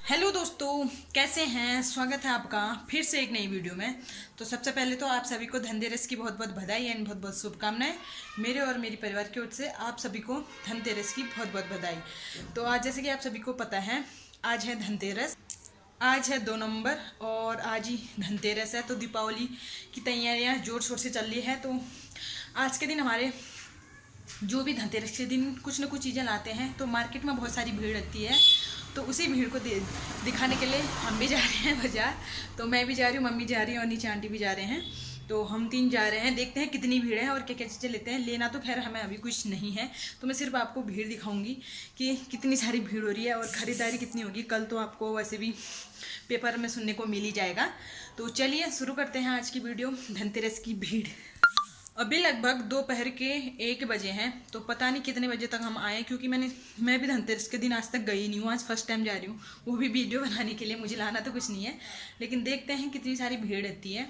Hello दोस्तों, कैसे हैं। स्वागत है आपका फिर से एक नई वीडियो में। तो सबसे पहले तो आप सभी को धनतेरस की बहुत बहुत बधाई एंड बहुत बहुत शुभकामनाएं। मेरे और मेरी परिवार की ओर से आप सभी को धनतेरस की बहुत बहुत बधाई। तो आज जैसे कि आप सभी को पता है, आज है धनतेरस। आज है 2 नवंबर और आज ही धनतेरस है। तो दीपावली की तैयारियाँ जोर शोर से चल रही है। तो आज के दिन हमारे जो भी धनतेरस के दिन कुछ ना कुछ चीज़ें लाते हैं तो मार्केट में बहुत सारी भीड़ रहती है। तो उसी भीड़ को दिखाने के लिए हम भी जा रहे हैं बाज़ार। तो मैं भी जा रही हूँ, मम्मी जा रही है और नीचे आंटी भी जा रहे हैं। तो हम 3 जा रहे हैं, देखते हैं कितनी भीड़ है और क्या क्या चीज़ें लेते हैं। लेना तो खैर हमें अभी कुछ नहीं है, तो मैं सिर्फ आपको भीड़ दिखाऊंगी कि कितनी सारी भीड़ हो रही है और ख़रीदारी कितनी होगी। कल तो आपको वैसे भी पेपर में सुनने को मिल ही जाएगा। तो चलिए शुरू करते हैं आज की वीडियो, धनतेरस की भीड़। अभी लगभग दोपहर के 1 बजे हैं। तो पता नहीं कितने बजे तक हम आए, क्योंकि मैं भी धनतेरस के दिन आज तक गई नहीं हूँ। आज फर्स्ट टाइम जा रही हूँ, वो भी वीडियो बनाने के लिए। मुझे लाना तो कुछ नहीं है, लेकिन देखते हैं कितनी सारी भीड़ रहती है।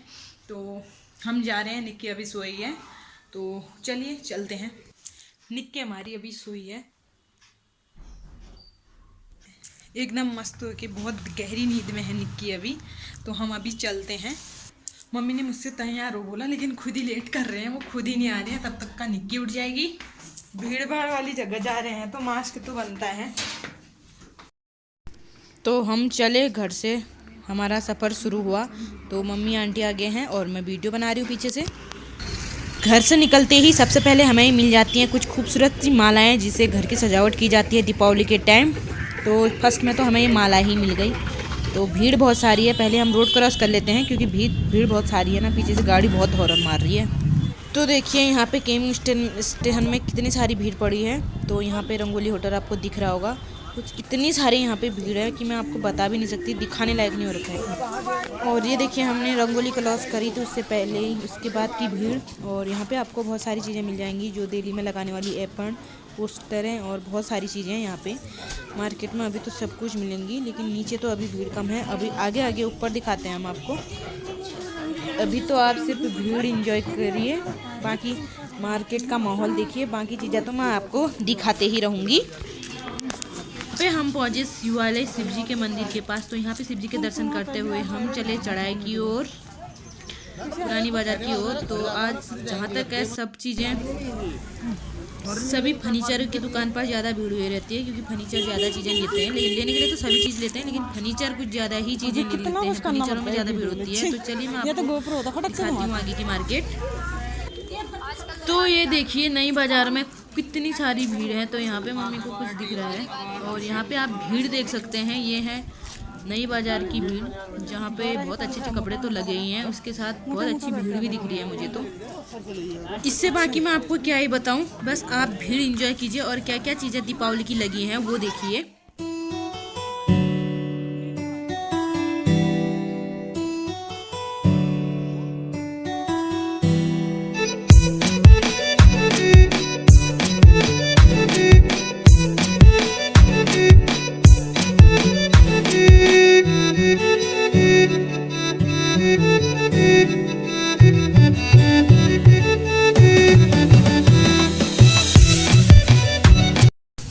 तो हम जा रहे हैं। निक्की अभी सोई है, तो चलिए चलते हैं। निक्की हमारी अभी सोई है एकदम मस्त हो के, बहुत गहरी नींद में है निक्की अभी। तो हम अभी चलते हैं। मम्मी ने मुझसे तैयार हो बोला, लेकिन खुद ही लेट कर रहे हैं, वो खुद ही नहीं आ रहे हैं। तब तक का निक्की उठ जाएगी। भीड़ भाड़ वाली जगह जा रहे हैं तो मास्क तो बनता है। तो हम चले घर से, हमारा सफ़र शुरू हुआ। तो मम्मी आंटी आगे हैं और मैं वीडियो बना रही हूँ पीछे से। घर से निकलते ही सबसे पहले हमें मिल जाती हैं कुछ खूबसूरत सी मालाएँ, जिससे घर की सजावट की जाती है दीपावली के टाइम। तो फर्स्ट में तो हमें ये माला ही मिल गई। तो भीड़ बहुत सारी है, पहले हम रोड क्रॉस कर लेते हैं क्योंकि भीड़ बहुत सारी है ना, पीछे से गाड़ी बहुत हॉर्न मार रही है। तो देखिए यहाँ पे केम स्टेशन में कितनी सारी भीड़ पड़ी है। तो यहाँ पे रंगोली होटल आपको दिख रहा होगा। कुछ इतनी सारी यहाँ पे भीड़ है कि मैं आपको बता भी नहीं सकती, दिखाने लायक नहीं हो रखा है। और ये देखिए हमने रंगोली क्रॉस करी तो उससे पहले ही उसके बाद की भीड़। और यहाँ पे आपको बहुत सारी चीज़ें मिल जाएंगी जो दिल्ली में लगाने वाली एपन, पोस्टर हैं और बहुत सारी चीज़ें हैं यहाँ पे मार्केट में। अभी तो सब कुछ मिलेंगी, लेकिन नीचे तो अभी भीड़ कम है। अभी आगे आगे ऊपर दिखाते हैं हम आपको। अभी तो आप सिर्फ भीड़ एंजॉय करिए, बाकी मार्केट का माहौल देखिए। बाकी चीज़ें तो मैं आपको दिखाते ही रहूँगी। पे हम पहुँचे शिवालय शिवजी के मंदिर के पास। तो यहाँ पे शिवजी के दर्शन करते हुए हम चले चढ़ाई की ओर, पुरानी बाजार की ओर। तो आज जहाँ तक है सब चीज़ें, सभी फर्नीचर की दुकान पर ज़्यादा भीड़ हुई रहती है, क्योंकि फर्नीचर ज़्यादा चीज़ें लेते हैं। लेकिन लेने के लिए तो सभी चीज़ लेते हैं, लेकिन फर्नीचर कुछ ज़्यादा ही चीज़ें लेते हैं। फर्नीचरों में ज़्यादा भीड़ होती है। तो चलिए मैं आपको दिखाती हूँ आगे की मार्केट। तो ये देखिए नई बाज़ार में कितनी सारी भीड़ है। तो यहाँ पे मम्मी को कुछ दिख रहा है और यहाँ पे आप भीड़ देख सकते हैं। ये है नई बाज़ार की भीड़, जहाँ पे बहुत अच्छे अच्छे कपड़े तो लगे ही हैं, उसके साथ बहुत अच्छी भीड़ भी दिख रही है मुझे। तो इससे बाकी मैं आपको क्या ही बताऊं, बस आप भीड़ एंजॉय कीजिए और क्या क्या चीज़ें दीपावली की लगी हैं वो देखिए।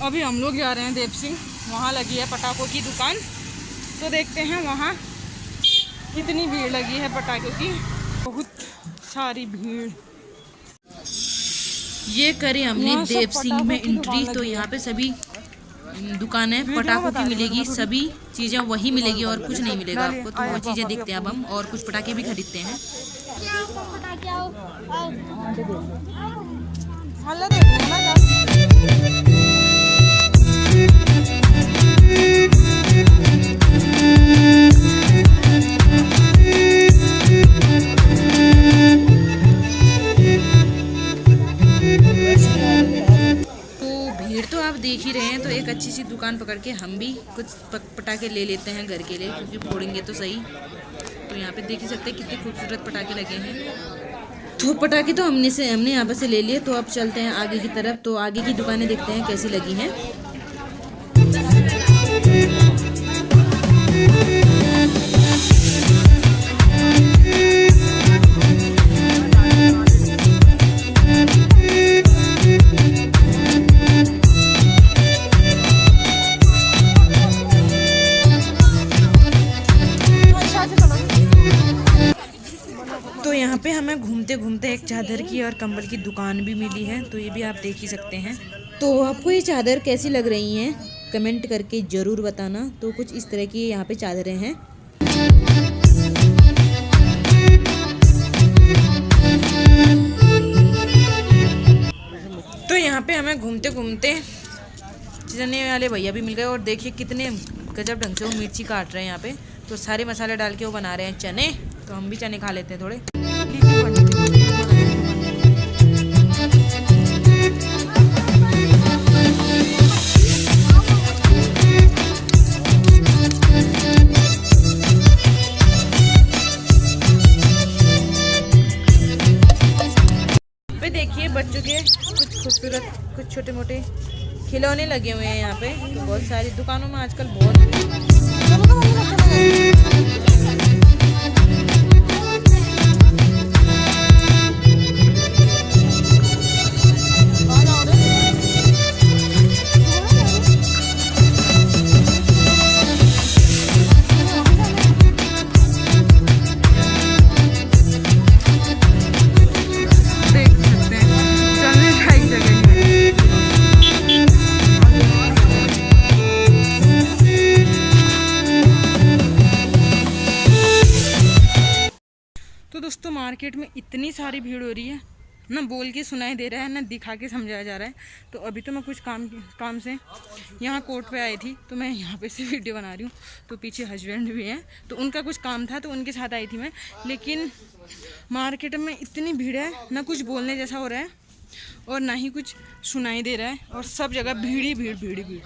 अभी हम लोग जा रहे हैं देव सिंह, वहाँ लगी है पटाखों की दुकान। तो देखते हैं वहाँ कितनी भीड़ लगी है पटाखों की। बहुत सारी भीड़। ये करी हमने देव सिंह में एंट्री। तो यहाँ पे सभी दुकानें पटाखों की मिलेगी, सभी चीज़ें वही मिलेगी और कुछ नहीं मिलेगा आपको। तो वो चीज़ें देखते हैं अब हम, और कुछ पटाखे भी खरीदते हैं। तो आप देख ही रहे हैं। तो एक अच्छी सी दुकान पकड़ के हम भी कुछ पटाखे ले लेते हैं घर के लिए, क्योंकि फोड़ेंगे तो सही। तो यहाँ पे देख ही सकते हैं कितने खूबसूरत पटाखे लगे हैं। तो पटाखे तो हमने यहाँ पर से ले लिए। तो अब चलते हैं आगे की तरफ। तो आगे की दुकानें देखते हैं कैसी लगी हैं। हमें घूमते घूमते एक चादर की और कंबल की दुकान भी मिली है, तो ये भी आप देख ही सकते हैं। तो आपको ये चादर कैसी लग रही हैं कमेंट करके ज़रूर बताना। तो कुछ इस तरह की यहाँ पे चादरें हैं। तो यहाँ पे हमें घूमते घूमते चने वाले भैया भी मिल गए, और देखिए कितने गजब ढंग से वो मिर्ची काट रहे हैं यहाँ पे। तो सारे मसाले डाल के वो बना रहे हैं चने, तो हम भी चने खा लेते हैं थोड़े। देखिए बच्चों के कुछ खूबसूरत कुछ छोटे मोटे खिलौने लगे हुए हैं यहाँ पे। तो बहुत सारी दुकानों में आजकल बहुत दोस्तों मार्केट में इतनी सारी भीड़ हो रही है, ना बोल के सुनाई दे रहा है ना दिखा के समझाया जा रहा है। तो अभी तो मैं कुछ काम से यहाँ कोर्ट पे आई थी, तो मैं यहाँ पे से वीडियो बना रही हूँ। तो पीछे हस्बैंड भी हैं, तो उनका कुछ काम था तो उनके साथ आई थी मैं। लेकिन मार्केट में इतनी भीड़ है, ना कुछ बोलने जैसा हो रहा है और ना ही कुछ सुनाई दे रहा है, और सब जगह भीड़ ही भीड़ भीड़ ही भीड़।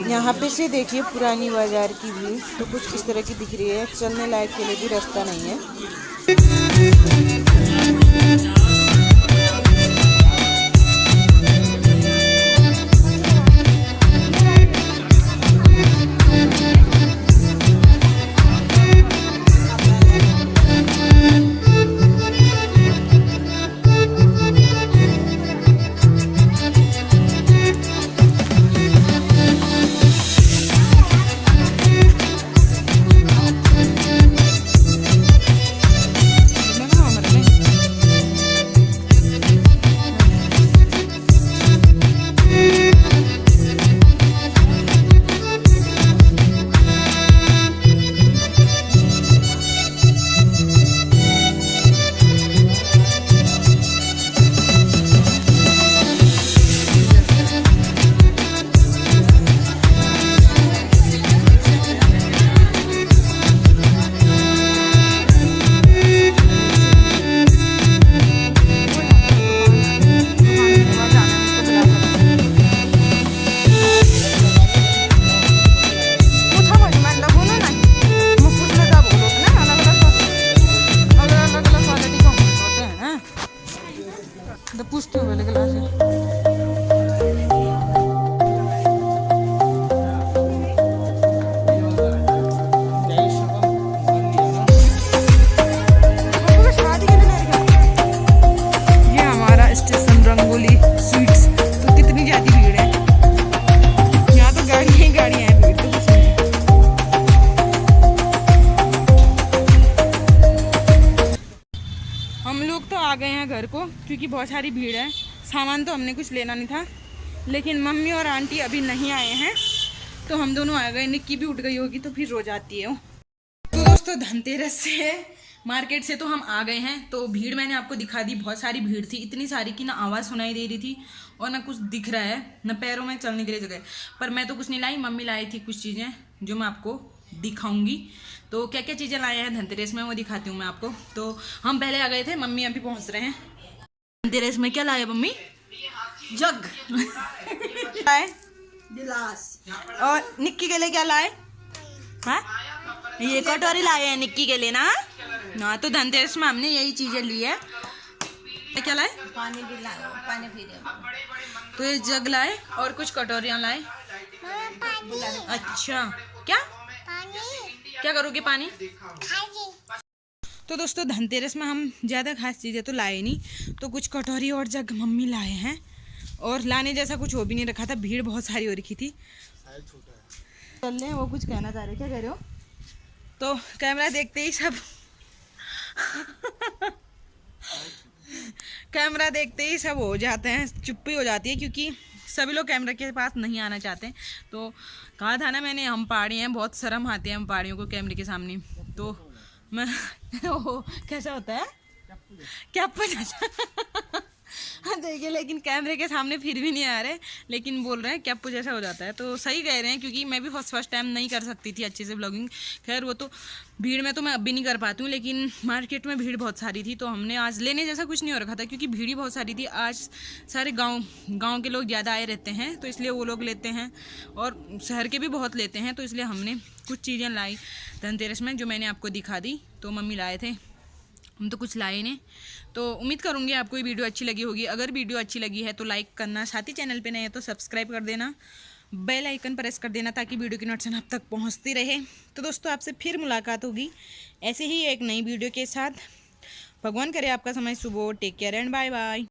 यहाँ पे से देखिए पुरानी बाजार की भी तो कुछ इस तरह की दिख रही है, चलने लायक के लिए भी रास्ता नहीं है। पूछते हुए गिलास ये हमारा स्टेशन रंगोली स्वीट्स। तो कितनी ज्यादा भीड़ है यहाँ, तो गाड़ियाँ ही गाड़ियाँ हैं, भीड़ तो कुछ नहीं। हम लोग तो आ गए हैं घर को क्योंकि बहुत सारी भीड़ है। सामान तो हमने कुछ लेना नहीं था, लेकिन मम्मी और आंटी अभी नहीं आए हैं तो हम दोनों आ गए। निक्की भी उठ गई होगी तो फिर रो जाती है। तो दोस्तों धनतेरस से मार्केट से तो हम आ गए हैं। तो भीड़ मैंने आपको दिखा दी, बहुत सारी भीड़ थी, इतनी सारी कि ना आवाज़ सुनाई दे रही थी और ना कुछ दिख रहा है, ना पैरों में चलने के लिए जगह। पर मैं तो कुछ नहीं लाई, मम्मी लाई थी कुछ चीज़ें जो मैं आपको दिखाऊंगी। तो क्या क्या चीज़ें लाए हैं धनतेरस में वो दिखाती हूँ मैं आपको। तो हम पहले आ गए थे, मम्मी अभी पहुँच रहे हैं। धनतेरस में क्या लाए मम्मी? जग लाए, गिलास। और निक्की के लिए क्या लाए? हाँ, ये कटोरी लाए हैं निक्की के लिए ना। हाँ, तो धनतेरस में हमने यही चीजें ली है। क्या लाए? पानी भी लाए, पानी पी रहे। तो ये जग लाए और कुछ कटोरियां लाए। अच्छा, क्या क्या करोगे पानी? तो दोस्तों धनतेरस में हम ज़्यादा खास चीज़ें तो लाए नहीं, तो कुछ कटोरी और जग मम्मी लाए हैं। और लाने जैसा कुछ हो भी नहीं रखा था, भीड़ बहुत सारी हो रखी थी। चल रहे हैं, वो कुछ कहना चाह रहे, क्या कह रहे हो? तो कैमरा देखते ही सब कैमरा देखते ही सब हो जाते हैं, चुप्पी हो जाती है, क्योंकि सभी लोग कैमरा के पास नहीं आना चाहते। तो कहा था ना मैंने, हम पहाड़ी हैं, बहुत शर्म आती है हम पहाड़ियों को कैमरे के सामने। तो मैं ओ, कैसा होता है क्या हाँ देखिए, लेकिन कैमरे के सामने फिर भी नहीं आ रहे, लेकिन बोल रहे हैं कैप्पू जैसा हो जाता है। तो सही कह रहे हैं, क्योंकि मैं भी फर्स्ट टाइम नहीं कर सकती थी अच्छे से ब्लॉगिंग। खैर वो तो भीड़ में तो मैं अब भी नहीं कर पाती हूँ, लेकिन मार्केट में भीड़ बहुत सारी थी। तो हमने आज लेने जैसा कुछ नहीं हो रखा था, क्योंकि भीड़ ही बहुत सारी थी। आज सारे गाँव के लोग ज़्यादा आए रहते हैं, तो इसलिए वो लोग लेते हैं, और शहर के भी बहुत लेते हैं। तो इसलिए हमने कुछ चीज़ें लाई धनतेरस में, जो मैंने आपको दिखा दी। तो मम्मी लाए थे, हम तो कुछ लाए नहीं। तो उम्मीद करूँगी आपको ये वीडियो अच्छी लगी होगी। अगर वीडियो अच्छी लगी है तो लाइक करना, साथ ही चैनल पे नए हैं तो सब्सक्राइब कर देना, बेल आइकन प्रेस कर देना, ताकि वीडियो की नोटिफिकेशन आप तक पहुँचती रहे। तो दोस्तों आपसे फिर मुलाकात होगी ऐसे ही एक नई वीडियो के साथ। भगवान करे आपका समय शुभ हो। Take care and bye bye.